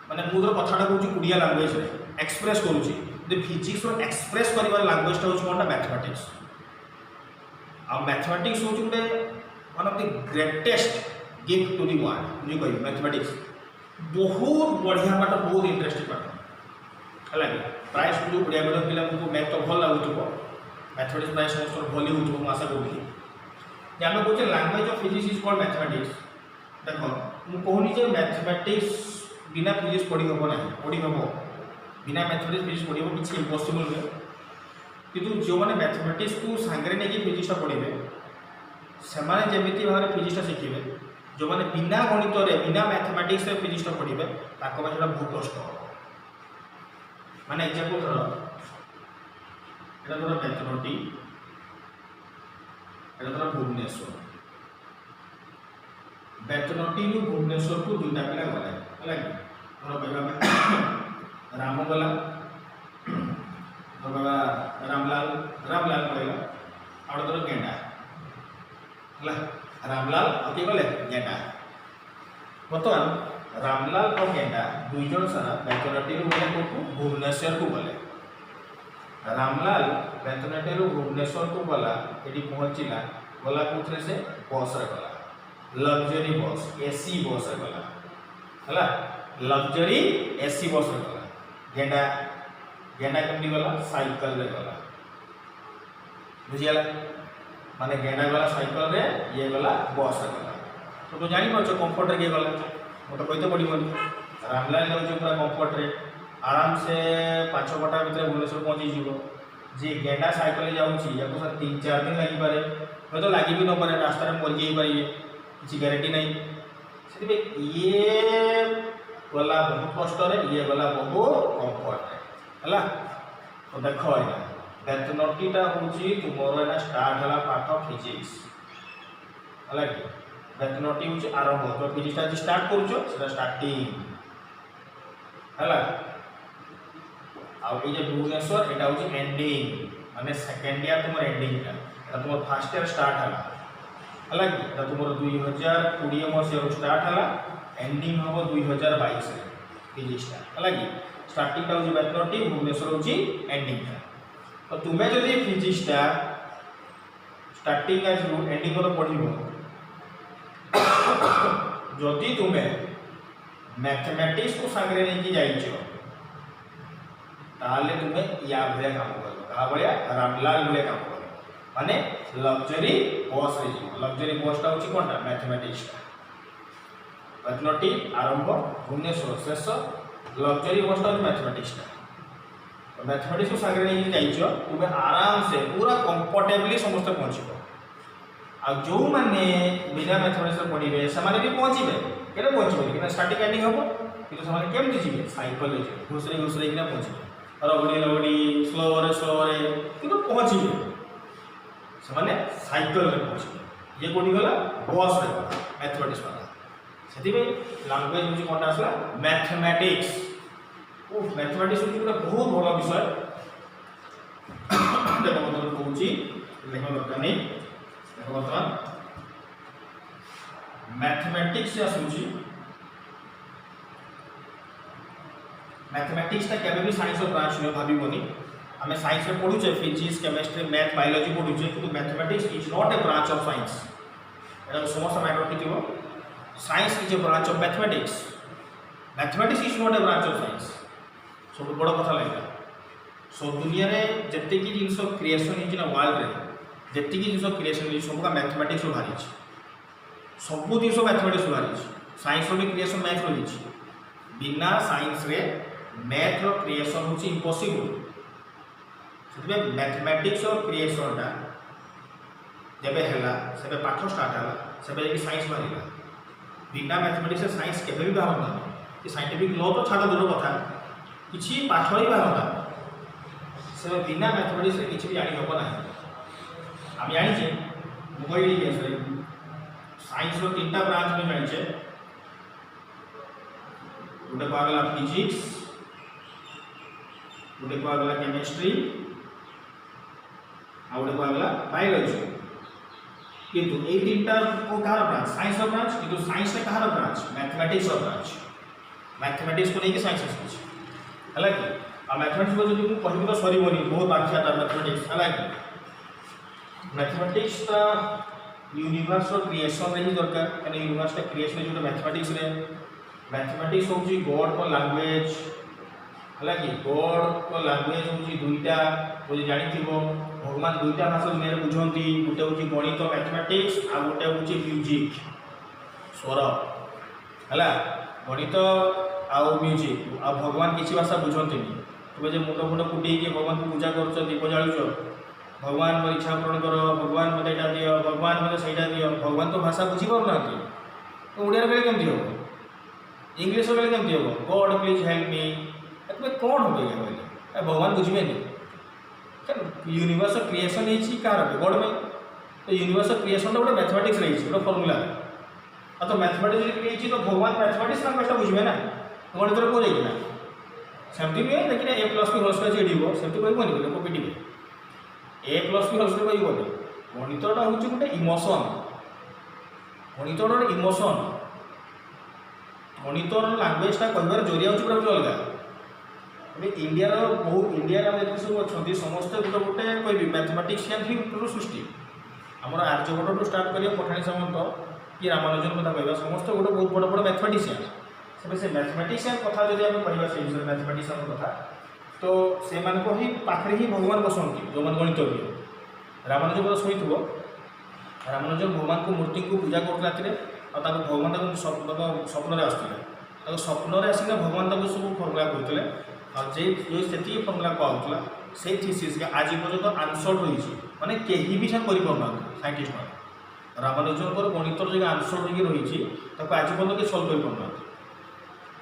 माने मुझे कथाटा कहूँ ओडिया लैंग्वेज एक्सप्रेस करुँची फिजिक्स एक्सप्रेस कर लैंग्वेजटा हूँ कौन मैथमेटिक्स आ मैथमेटिक्स हूँ गोटे one of the greatest gift to the world मुझे कह मैथमेटिक्स बहुत बढ़िया पाठ बहुत इंटरेस्टिंग पाठ है प्राय सब जो ओडिया मीडियम पिला मैथ तो भल लगुव मैथमेटिक्स प्राय समस्त भल हो आशा करूँ आम कहे language of physics is called mathematics देख मुझे कहूनी जे मैथमेटिक्स बिना फिजिक्स पढ़ी हम ना पढ़ी हम बिना मैथमेटिक्स फिजिक्स पढ़ी हम किसी इम्पॉसिबल नुहे कि जो मैंने मैथमेटिक्स को सांगे नहीं फिजिक्स पढ़े से जमी भाव में फिजिक्स शिखे जो मैंने बिना गणित बिना मैथमेटिक्स फिजिक्स पढ़े बहुत कष्ट माने एग्जांपल धर एटा धर बेतनटी एटा धर भुवनेश्वर बेतनटी भुवनेश्वर को दुईटा पिला गले है धर कहवा राम गला धर कहवा रामलाल कहला आउ धर गेंडा है रामलाल किए गले गेंडा बर्तमान रामलाल और गेंडा दुई जन सारा बेतनटी गले भुवनेश्वर को गले रामलाल बेतनटी भुवनेश्वर को गला ये पहुँचला गला कौन से बस रे गला लग्जरी बस एसी बस रे गला है लग्जरी एसी बस रे गला गेंडा गेंडा कमी गला साइकिल रे गला बुझीगला माने गेंडा गला साइकिल रे ये गला बस रे गला तो तुम जापर कंफर्ट किए गला मत कहते पड़ोनी रामलाल जाऊँ पूरा कंफर्ट रे आराम से 5 घंटा भितर भुवनेश्वर पहुँची जी गेंडा साइकिल जाऊँगी या 3-4 दिन लगिपे हूँ तो लगे भी न पारे रास्तार मरी जाइए किसी ग्यारंटी नहीं से ये गला बहुत कष्ट ये गला बहुत कंफर्ट है। तो देख बेतनटीटा हूँ तुम एना स्टार्ट है पाठ फिजिक्स है कि बेतनटी हूँ आरंभ तो फिजिक्स स्टार्ट कर स्टार्टिंग है आउ ये भुवनेश्वर यहाँ हूँ एंडिंग माने सेकेंड इयर तुम एंडिंग था तुम फास्ट इयर स्टार्ट है कि तुम 2020 मसीह स्टार्ट है एंडिंग हम 2022 फिजिक्स है कि स्टार्टिंग हूँ बेतनटी भुवनेश्वर हूँ एंडिंग था तो तुम्हें जब फिजिक्स स्टार्टिंग एंडिंग तो पढ़ो जदि तुम्हें मैथमेटिक्स को सागर नहीं जाइछ ताले तुम्हें या भाया काम कर क्या भाया रामलाल भाया काम कर माने लग्जरी बस रे जी लग्जरी बसटा हूँ कौन मैथमेटिक्स बेतनटी आरंभ भुवनेश्वर शेष लग्जरी बसटा हूँ मैथमेटिक्स मैथमेटिक्स को सागर नहीं जाइछ तुम्हें आराम से पूरा कंफर्टेबली समस्त पहुँच आ जो मैंने बिना मैथमेटिक्स पढ़े से भी पहुँचे क्या पहुँचे कि स्टार्टिंग एंडिंग हम कि केमती जी साइकिल घुसरे घुसरे कि पहुँचे रगड़ी रगड़ी स्लोरे स्लोरे कि पहुँचे से साइकिल पहुँचे ये कौटी गला बस मैथमेटिक्स वाला से लांगुएज हूँ कौन आसला मैथमेटिक्स मैथमेटिक्स हूँ गोटे बहुत भल विषय देख बर्तमान कहूँ देख दरकार नहीं देख बर्तमान मैथमेटिक्स आसूँ मैथमेटिक्स केवे भी साइंस ब्रांच नुह भावनी आम साइंस में पढ़ुचे फिजिक्स केमिस्ट्री मैथ बायोलॉजी पढ़ुचे कि mathematics is not A branch of science यहाँ समस्त माइंड रखी science is a branch of mathematics mathematics is not A branch of science सब बड़ कथा लगे सब दुनिया में जितकी जिन क्रिएसन होना वर्ल्ड में जी जिन क्रिएसन सब मैथमेटिक्स बाहरी सब जिन मैथमेटिक्स बाहरी साइंस भी क्रिएसन मैथ रही बिना साइंस रे मैथ रो क्रिएसन हूँ इम्पॉसिबल से मैथमेटिक्स और क्रिएसन जब है से पाठ स्टार्ट है से साइंस बाहर बिना मैथमेटिक्स साइंस केवे भी बाहर कि साइंटिफिक लॉ तो छाड़ दूर कथा किसी पाठ ही बाहर से बिना मैथमेटिक्स किसी भी जानी हम ना आम जाचे मुझे साइंस रो 3टा ब्रांच में जाचे गोटे कहला फिजिक्स गोटे कहला केमिस्ट्री आ गोटे कहला बायोलॉजी किंतु ये 3टा को कहार ब्रांच साइंस ब्रांच किंतु साइंस में कहार ब्रांच मैथमेटिक्स ब्रांच मैथमेटिक्स को लेकिन साइंस आसूँ है कि आ मैथमेटिक्स को जब कह तो सरबनी बहुत व्याख्या मैथमेटिक्स है कि मैथमेटिक्स यूनिवर्स क्रिएसन ही दरकार कहीं यूनिवर्स क्रिएसन जो मैथमेटिक्स मैथमेटिक्स हूँ गॉड को लैंग्वेज है कि गॉड को लैंग्वेज हूँ 2टा मुझे जानी भगवान 2टा भाषा दुनिया बुझाती गोटे हूँ गणित मैथमेटिक्स आ गोटे हूँ म्यूजिक स्वर है गणित आउ म्यूजिक आ भगवान किसी भाषा बुझाती तुम जो मुंड फुंड फुटे भगवान को पूजा कर दीप जालुच भगवान मोर इच्छा पूरण कर भगवान मत यहाँ दि भगवान मत से दि भगवान तो भाषा बुझीपार ना ओडिया बेले केमती हम इंग्लीश बेले केमती हम गॉड प्लीज हेल्प मी तुम्हें कौन हो कहले भगवान बुझे यूनिवर्स क्रिएसन कह गॉड में तो यूनिवर्स क्रिएसन गोटे मैथमेटिक्स रही गोटे फर्मूला तो मैथमेटिक्स रही तो भगवान मैथमेटिक्स लैंग्वेज बुझे ना गणित कौ जाइना सेमती नुहे लेकिन A+B होल स्क्वायर चिड़ब सेमती कहबनी लोक पिटे A+B होल स्क्वायर कहबनी गणितटा हूँ गोटे इमोशन गणित गोटे इमोशन गणितर लांगुएजटा कहबार जरिया हूँ पूरा अलग इंडिया बहुत इंडिया सब अच्छा समस्ते गोटे गोटे कह मैथमेटिक्सियान ही सृष्टि आमर आर्यभट्ट स्टार्ट करें पठाणी सामंत कि रामानुजन कथा कह समस्त गोटे बहुत बड़ बड़ मैथमेटिशियन से मैथमेटिशियन कथा जब आम कह से विषय मैथमेटिशियन कथा तो से ही पाखे ही भगवान बसती जो मैंने गणित रामानुजन कथा शुणी रामानुजन भगवान को मूर्ति को पूजा कर रातिर भगवान स्वप्न आसते स्वप्न आसिक भगवान सब फर्मुला कहते जो से फर्मुला कहला से थीसिस आज पर्यटन आंसर्ड होती माने कहीं भी करना साइंटिस्ट मैंने रामानुजन गणित जो आंसर्ड हो रही आज पर्यटन किए सल्व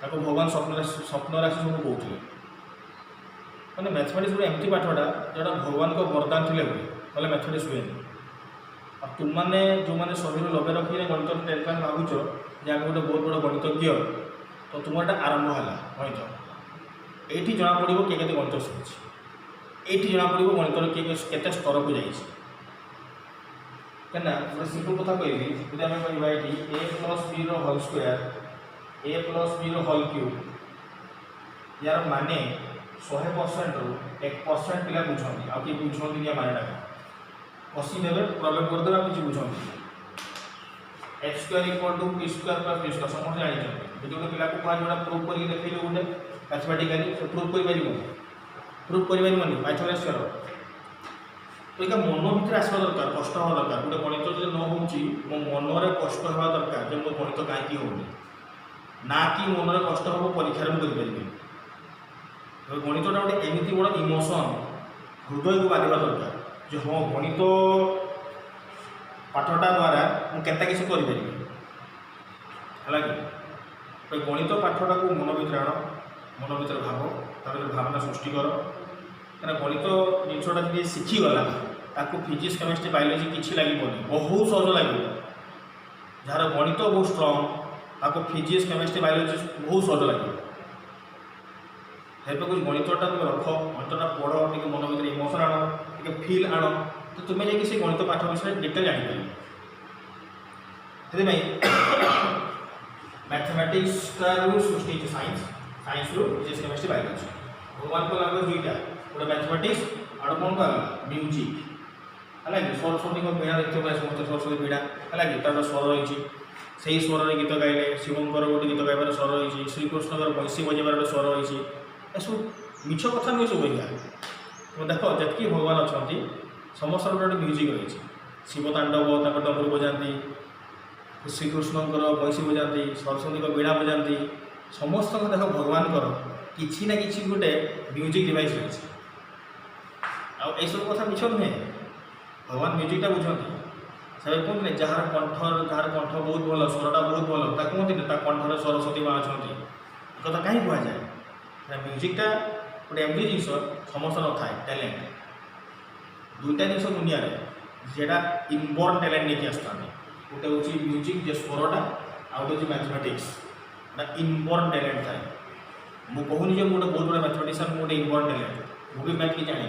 कर भगवान स्वप्न राशि सब कहते मैंने मैथमेटिक्स गोटे एमती पाठटा जोटा भगवान को वरदान थे हुए ना मैथमेटिक्स हुए तुमने जो मैंने शरीर लबे रखी गणित 10th क्लास भावुच जे आम गोटे बहुत बड़ गणितज्ञ तो तुम एटा आरंभ है गणित ये जना पड़ो किए के गणित शिखी ये जना पड़ो गणित किए के स्तर को जाइए गोटे सिंपल कथा कहली जब आम कहवा ये a+b whole square a+b whole cube यार माने 100% रू 1% पिला बुझाती आ कि बुझाती या मानेटा कषि देवे प्रयोग करदे किसी बुझाती x² = p² + p² समस्त जानते जो पिला को कहा जोड़ा प्रूफ करके देखिए गोटे मैथमेटिकाली से प्रूफ कर मैथमेटिक्स तो ये मन भर आसवा दरकार कष्ट हवा दरकार गोटे गणित जो न हो मनरे कष्ट हवा दरकार जो मो गणित कहीं होनी ना कि मनरे कष्ट हम परीक्षा में करें गणितटा गोटे एमती बड़ इमोशन हृदय को बांधा दरकार जो हाँ गणित पाठटा द्वारा मुझे किसी करें है कि गणित पाठटा को मन भर आण मन भर भाव तार भावना सृष्टि कर क्या गणित जिनसा जी शिखीगला ताको फिजिक्स केमिस्ट्री बायोलोजी किसी लगे बहुत सहज लगे जार गणित बहुत स्ट्रंग ताको फिजिक्स केमिस्ट्री बायोलोजी बहुत सहज लगे हेल्प कुछ गणितटा तुम रख गणितटा पढ़ टे मन भर इमोशन आण टे फिल आण तो तुम्हें जाकि से गणित पाठ विषय डिटेल जापर मैथमेटिक्स सृष्टि साइंस साइंस रू फिजिक्स केमिस्ट्री बायोलोजी भगवान को लैंग्वेज दुईटा गोटे मैथमेटिक्स आउ कौन कह म्यूजिक है कि सरस्वती को वीणा देखते समस्त सरस्वती वीणा है कि तार स्वर रही से स्वर गीत गाइले शिवंकर गोटे गीत गाइबार स्वर रही श्रीकृष्ण बंशी बजेबार गोटे स्वर रही सब मिछ कथा नुहे सब भैया तुम देख जी भगवान अच्छा समस्त गोटे म्यूजिक रही शिवतांडव डमरू बजाती श्रीकृष्णकर बंशी बजाती सरस्वती को वीणा बजाती समस्त देख भगवान किसी ना कि गोटे म्यूजिक डिवाइस रही आई सब कथा मिछ नुहे भगवान म्यूजिकटा बुझती से कहते जार कंठ बहुत भल स्वरटा बहुत भल कहते कंठर सरस्वती माँ अच्छा कथा कहीं कहुए म्यूजिकटा गोटे एमती जिस समस्त न था टैलेंट दुईटा जिस दुनिया जेटा इनबोर्न टैलेंट नहीं आसता गोटे हूँ म्यूजिक जो स्वरटा आउ गोटे मैथमेटिक्स इनबोर्न टैलेंट थाए मुझे कहूनी जो गोटे बहुत बड़ा मैथमेटिशियन गोटे इनबोर्न टैलेंट मुझे मैथ की जानी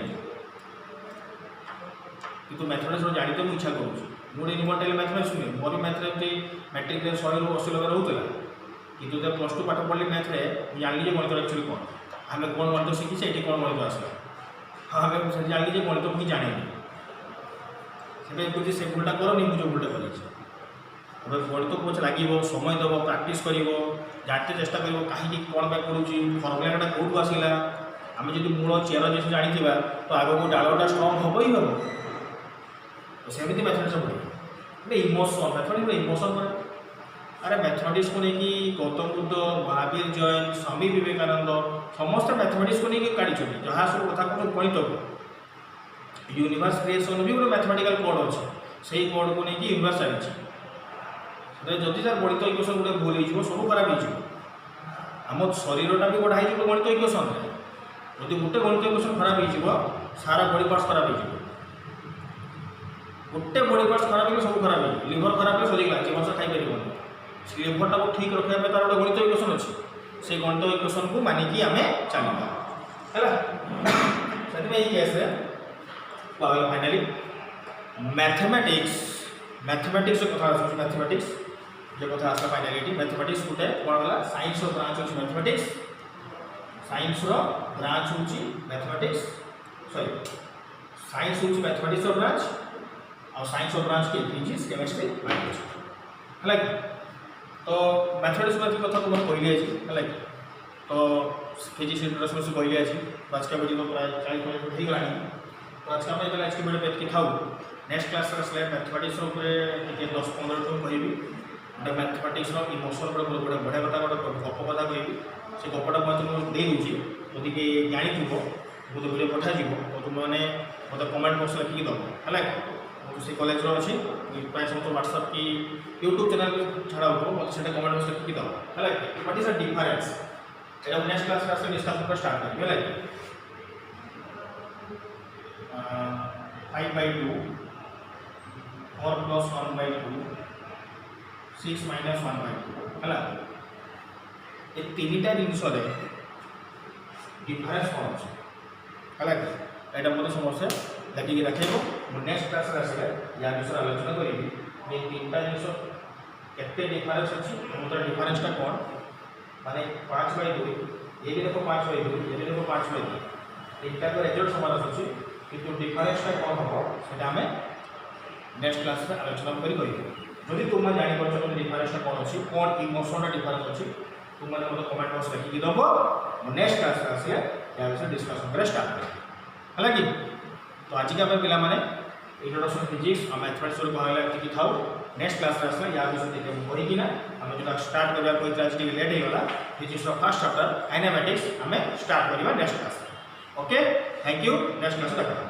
कि मैथमेटिक्स जानी तो मुझे इच्छा करूँ गोटे इनबोर्न टैलेंट मैथमेटिक्स नुहे मोर मैथ्रे मैट्रिक 100 ରୁ 80 लगे रोला कि जो +2 पाठ पढ़ी मैथ्रे जानी गणित एक्चुअली कौन आम कौन गणित शिखी ये कौन गणित आसला हाँ आम जानी गणित मुझे जानी से से भूलटा करनी मुझे भूलटा कर गणित को लगे समय दब प्राक्ट कर जानते चेष्टा कर कहीं कौन पड़ूँ फर्मुलाटा कौटू आसला आम जो मूल चेयर जिस जानी तो आगे डालटा स्ट्रंग हम ही हम तो सेमती मैथमेटिक्स पढ़े गोटे इमोशन मैथमेटिक्स इमोशन पड़े अरे मैथमेटिक्स को लेकिन गौतम बुद्ध महावीर जैन स्वामी विवेकानंद समस्त मैथमेटिक्स को लेकिन काढ़ी जहाँ सब कथा कौन गणित को यूनिवर्स क्रिएशन भी गोटे मैथमेटिकल कोड अच्छे से कोड को लेकिन यूनिवर्स चली जदि तार गणित इक्वेशन गोटे भूल हो सब खराब होम शरीरटा भी गढ़ा हो गणित इक्वेशन जब गोटे गणित इक्वेशन खराब हो सारा बॉडी पार्ट्स खराब हो गोटे बॉडी पार्ट्स खराब हो सब खराब हो लिवर खराब है सरीगला जीवन से खाई लिभरटा को ठीक रखा तार गोटे गणित इक्वेशन अच्छे से गणित इक्वेशन को मानिकी आम चलवा है केस फाइनाली मैथमेटिक्स मैथमेटिक्स कथा मैथमेटिक्स जो कथा आसला फाइनालिटी मैथमेटिक्स गोटे कौन है साइंस ब्रांच अच्छी मैथमेटिक्स साइंस ब्रांच हूँ मैथमेटिक्स सॉरी साइंस हूँ मैथमेटिक्स ब्रांच और साइंस ब्रांच के फिजिक्स केमिस्ट्री बायोलॉजी है तो मैथमेटिक्स में कथा तो मैं कहली है तो फिजिक्स इंट्रोडक्शन से कहली आज तो आज का वीडियो तो प्राय 40 मिनट हो गलानी तो आज का आज की वीडियो एतकी था नेक्स्ट क्लास मैथमेटिक्स 10-15 मिनट कहि गोटे मैथमेटिक्स इमोशन गोटे गोटे बढ़िया कथा गोटे गप कथा कहि से गपटा मैं तुमको दे दूँगी जदि कि जानी गोटे वीडियो पठाजी तो तुमने मतलब कमेंट बॉक्स लिखिकी दब है से कॉलेज अच्छी प्राय समस्त व्हाट्सअप कि यूट्यूब चैनल छाड़ा हो मतलब से कमेंट बॉक्स लिखिकी दब है what is the difference Etah next class में डिस्कस कर स्टार्ट करेंगे है 5/2 4 + 1/2 6 - 1/2 है ये तीनटा जिनस डिफरेंस कौन अच्छे है यहाँ मतलब समस्या देखिए रखेबो नेक्स्ट क्लास आसले या विषय आलोचना करी ये तीनटा जिनस केते डिफरेंस अच्छी मतलब डिफरेंसटा कौन माने 5/2 ये भी देखो 5/2 ये भी देखो 5/2 तीनटा को रिजल्ट समान अच्छी किंतु डिफरेंसटा कौन हम से आम नेक्स्ट क्लास में आलोचना करी जदि तुम जापर डिफरेंसटा कौन अच्छी कौन इमोशन डिफरेंस अच्छी तुमने मतलब कमेंट बॉक्स लिखिकी दब नेक्स्ट क्लास आसले या विषय डिस्कसन कर स्टार्ट है कि तो आज के पिला माने इंट्रोडक्शन फिजिक्स और मैथमेटिक्स कहला था नेक्स्ट क्लास आसला या विषय देखिए पढ़ीकिना आम जो स्टार्ट करार कहते आज लेट होगा फिजिक्स फर्स्ट चैप्टर काइनेमेटिक्स आम स्टार्ट करवा next class okay thank you next class देखा।